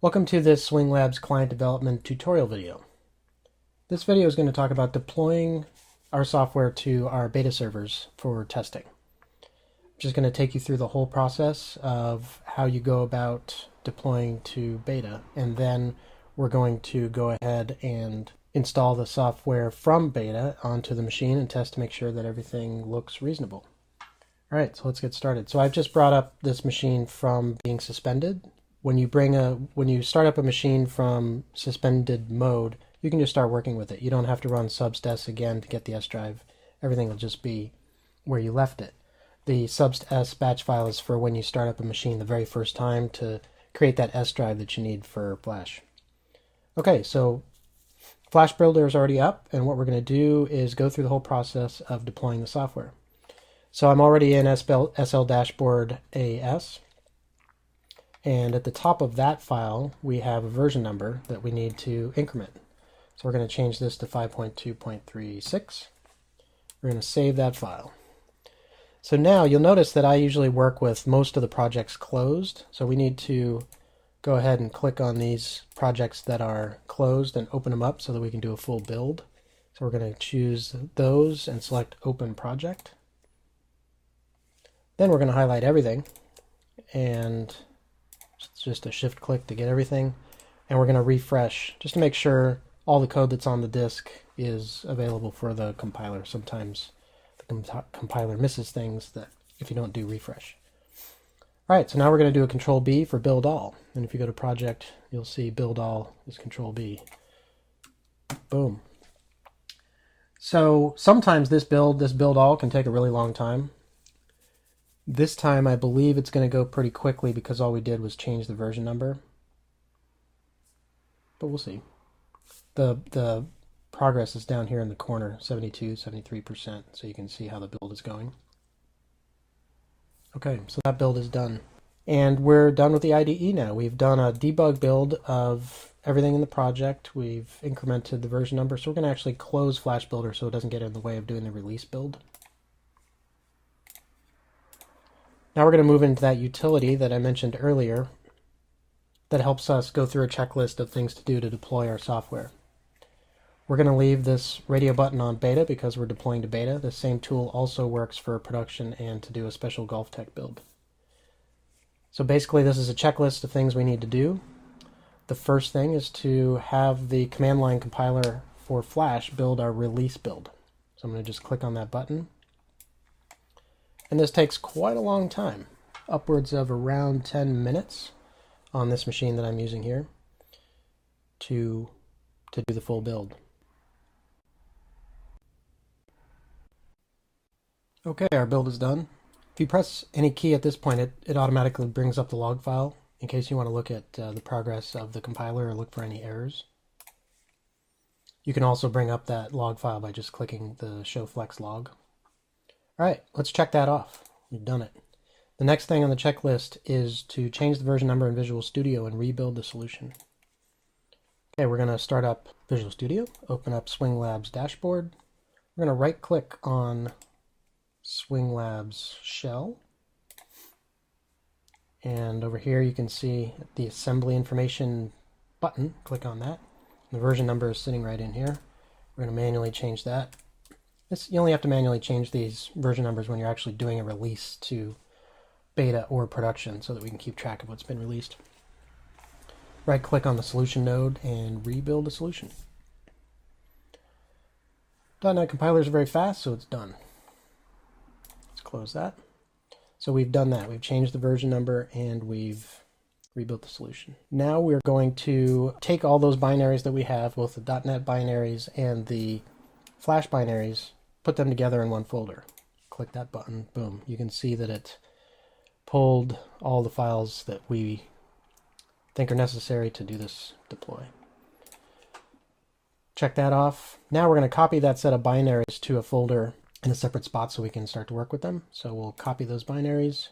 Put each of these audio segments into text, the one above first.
Welcome to this Swing Labs client development tutorial video. This video is going to talk about deploying our software to our beta servers for testing. I'm just going to take you through the whole process of how you go about deploying to beta, and then we're going to go ahead and install the software from beta onto the machine and test to make sure that everything looks reasonable. Alright, so let's get started. So I've just brought up this machine from being suspended. When you start up a machine from suspended mode, you can just start working with it. You don't have to run subst again to get the S drive. Everything will just be where you left it. The subst batch file is for when you start up a machine the very first time to create that S drive that you need for Flash. Okay, so Flash Builder is already up, and what we're going to do is go through the whole process of deploying the software. So I'm already in SL Dashboard AS. And at the top of that file, we have a version number that we need to increment. So we're going to change this to 5.2.36. We're going to save that file. So now you'll notice that I usually work with most of the projects closed. So we need to go ahead and click on these projects that are closed and open them up so that we can do a full build. So we're going to choose those and select Open Project. Then we're going to highlight everything, and it's just a shift click to get everything, and we're going to refresh just to make sure all the code that's on the disk is available for the compiler. Sometimes the compiler misses things that if you don't do refresh. Alright, so now we're going to do a Control B for Build All, and if you go to Project, you'll see Build All is Control B. Boom. So sometimes this build all can take a really long time. This time I believe it's going to go pretty quickly because all we did was change the version number. But we'll see. The progress is down here in the corner, 72, 73%, so you can see how the build is going. Okay, so that build is done. And we're done with the IDE now. We've done a debug build of everything in the project. We've incremented the version number, so we're going to actually close Flash Builder so it doesn't get in the way of doing the release build. Now we're going to move into that utility that I mentioned earlier that helps us go through a checklist of things to do to deploy our software. We're going to leave this radio button on beta because we're deploying to beta. The same tool also works for production and to do a special GolfTech build. So basically this is a checklist of things we need to do. The first thing is to have the command line compiler for Flash build our release build. So I'm going to just click on that button. And this takes quite a long time, upwards of around 10 minutes on this machine that I'm using here to do the full build. Okay, our build is done. If you press any key at this point, it automatically brings up the log file in case you want to look at the progress of the compiler or look for any errors. You can also bring up that log file by just clicking the Show Flex Log. Alright, let's check that off. We've done it. The next thing on the checklist is to change the version number in Visual Studio and rebuild the solution. Okay, we're going to start up Visual Studio, open up Swing Labs Dashboard. We're going to right click on Swing Labs Shell. And over here you can see the assembly information button. Click on that. The version number is sitting right in here. We're going to manually change that. You only have to manually change these version numbers when you're actually doing a release to beta or production so that we can keep track of what's been released. Right click on the solution node and rebuild the solution. .NET compilers are very fast, so it's done. Let's close that. So we've done that. We've changed the version number and we've rebuilt the solution. Now we're going to take all those binaries that we have, both the .NET binaries and the Flash binaries, put them together in one folder. Click that button, boom. You can see that it pulled all the files that we think are necessary to do this deploy. Check that off. Now we're going to copy that set of binaries to a folder in a separate spot so we can start to work with them. So we'll copy those binaries.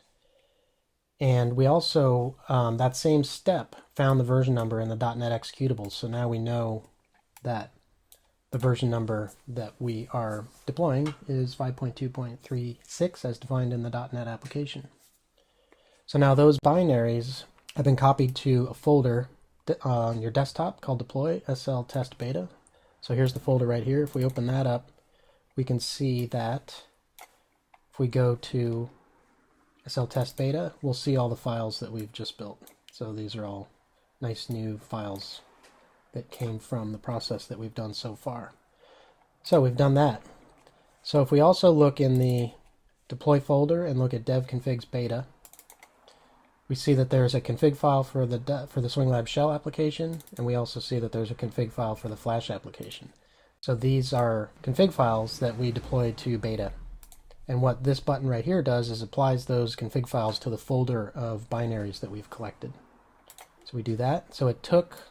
And we also, that same step, found the version number in the .NET executables. So now we know that the version number that we are deploying is 5.2.36 as defined in the .NET application. So now those binaries have been copied to a folder on your desktop called deploy SL test beta. So here's the folder right here. If we open that up, we can see that if we go to SL test beta, we'll see all the files that we've just built. So these are all nice new files that came from the process that we've done so far. So we've done that. So if we also look in the deploy folder and look at dev configs beta, we see that there's a config file for the SwingLab shell application, and we also see that there's a config file for the Flash application. So these are config files that we deployed to beta. And what this button right here does is applies those config files to the folder of binaries that we've collected. So we do that. So it took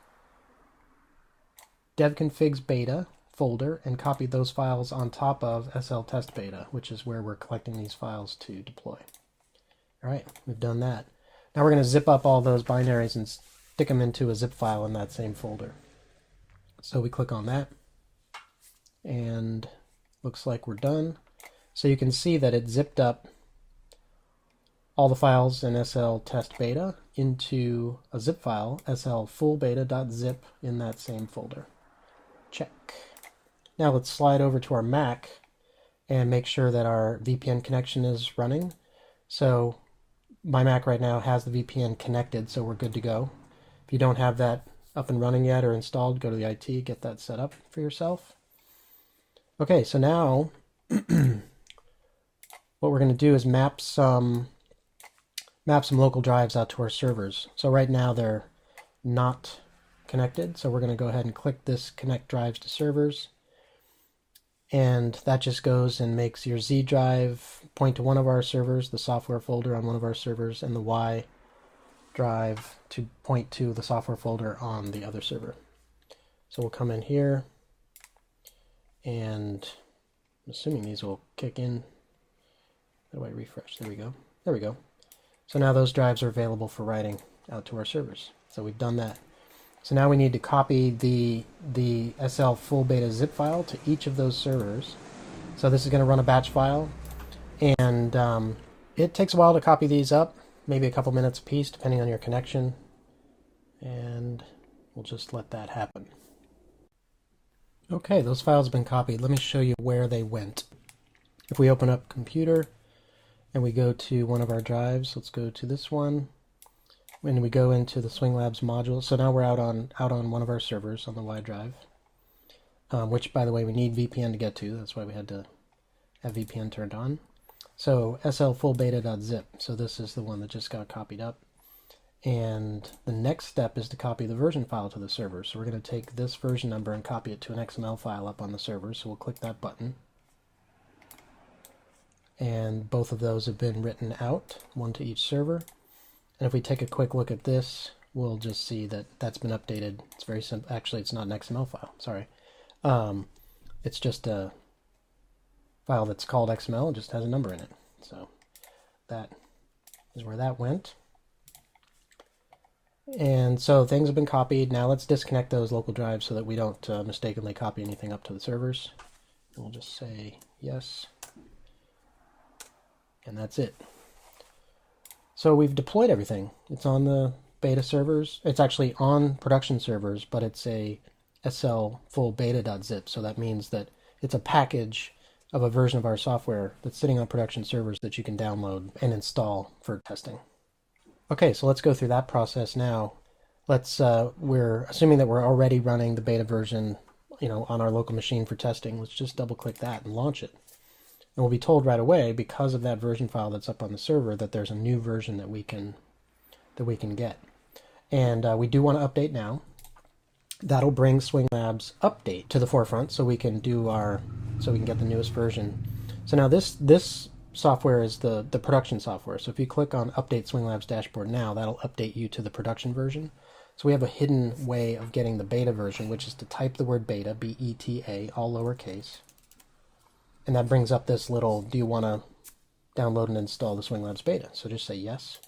dev configs beta folder and copied those files on top of SL test beta, which is where we're collecting these files to deploy. All right, we've done that. Now we're going to zip up all those binaries and stick them into a zip file in that same folder. So we click on that, and looks like we're done. So you can see that it zipped up all the files in SL test beta into a zip file, SL full beta.zip, in that same folder. Check. Now let's slide over to our Mac and make sure that our VPN connection is running. So my Mac right now has the VPN connected, so we're good to go. If you don't have that up and running yet or installed, go to the IT, get that set up for yourself. Okay, so now what we're going to do is map some local drives out to our servers. So right now they're not connected, so we're going to go ahead and click this connect drives to servers, and that just goes and makes your Z drive point to one of our servers, the software folder on one of our servers, and the Y drive to point to the software folder on the other server. So we'll come in here, and I'm assuming these will kick in. How do I refresh? There we go. There we go. So now those drives are available for writing out to our servers. So we've done that. So now we need to copy the SL full beta zip file to each of those servers. So this is going to run a batch file, and it takes a while to copy these up, maybe a couple minutes a piece depending on your connection, and we'll just let that happen. Okay, those files have been copied. Let me show you where they went. If we open up Computer and we go to one of our drives, let's go to this one. When we go into the SwingLabs module, so now we're out on one of our servers on the Y drive, which, by the way, we need VPN to get to. That's why we had to have VPN turned on. So SL full beta.zip. So this is the one that just got copied up. And the next step is to copy the version file to the server. So we're going to take this version number and copy it to an XML file up on the server. So we'll click that button. And both of those have been written out, one to each server. And if we take a quick look at this, we'll just see that that's been updated. It's very simple. Actually, it's not an XML file. Sorry. It's just a file that's called XML and just has a number in it. So that is where that went. And so things have been copied. Now let's disconnect those local drives so that we don't mistakenly copy anything up to the servers. And we'll just say yes. And that's it. So we've deployed everything. It's on the beta servers. It's actually on production servers, but it's a SL full beta.zip. So that means that it's a package of a version of our software that's sitting on production servers that you can download and install for testing. Okay, so let's go through that process now. We're assuming that we're already running the beta version, on our local machine for testing. Let's just double click that and launch it. And we'll be told right away, because of that version file that's up on the server, that there's a new version that we can get. And we do want to update now. That'll bring SwingLabs update to the forefront, so we can get the newest version. So now this software is the production software. So if you click on Update SwingLabs Dashboard now, that'll update you to the production version. So we have a hidden way of getting the beta version, which is to type the word beta, B-E-T-A, all lowercase. And that brings up this little, do you want to download and install the SwingLabs beta? So just say yes.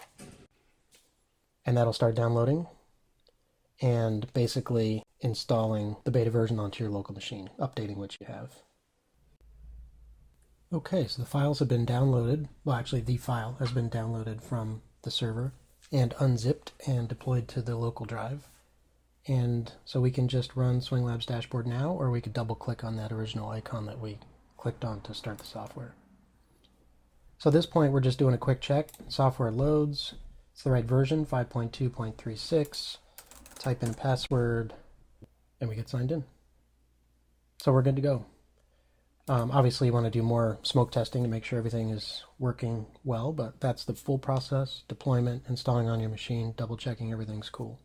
And that'll start downloading and basically installing the beta version onto your local machine, updating what you have. Okay, so the files have been downloaded. Well, actually, the file has been downloaded from the server and unzipped and deployed to the local drive. And so we can just run Swing Labs dashboard now, or we could double click on that original icon that we clicked on to start the software. So at this point, we're just doing a quick check. Software loads. It's the right version, 5.2.36. Type in a password, and we get signed in. So we're good to go. Obviously, you want to do more smoke testing to make sure everything is working well, but that's the full process: deployment, installing on your machine, double checking everything's cool.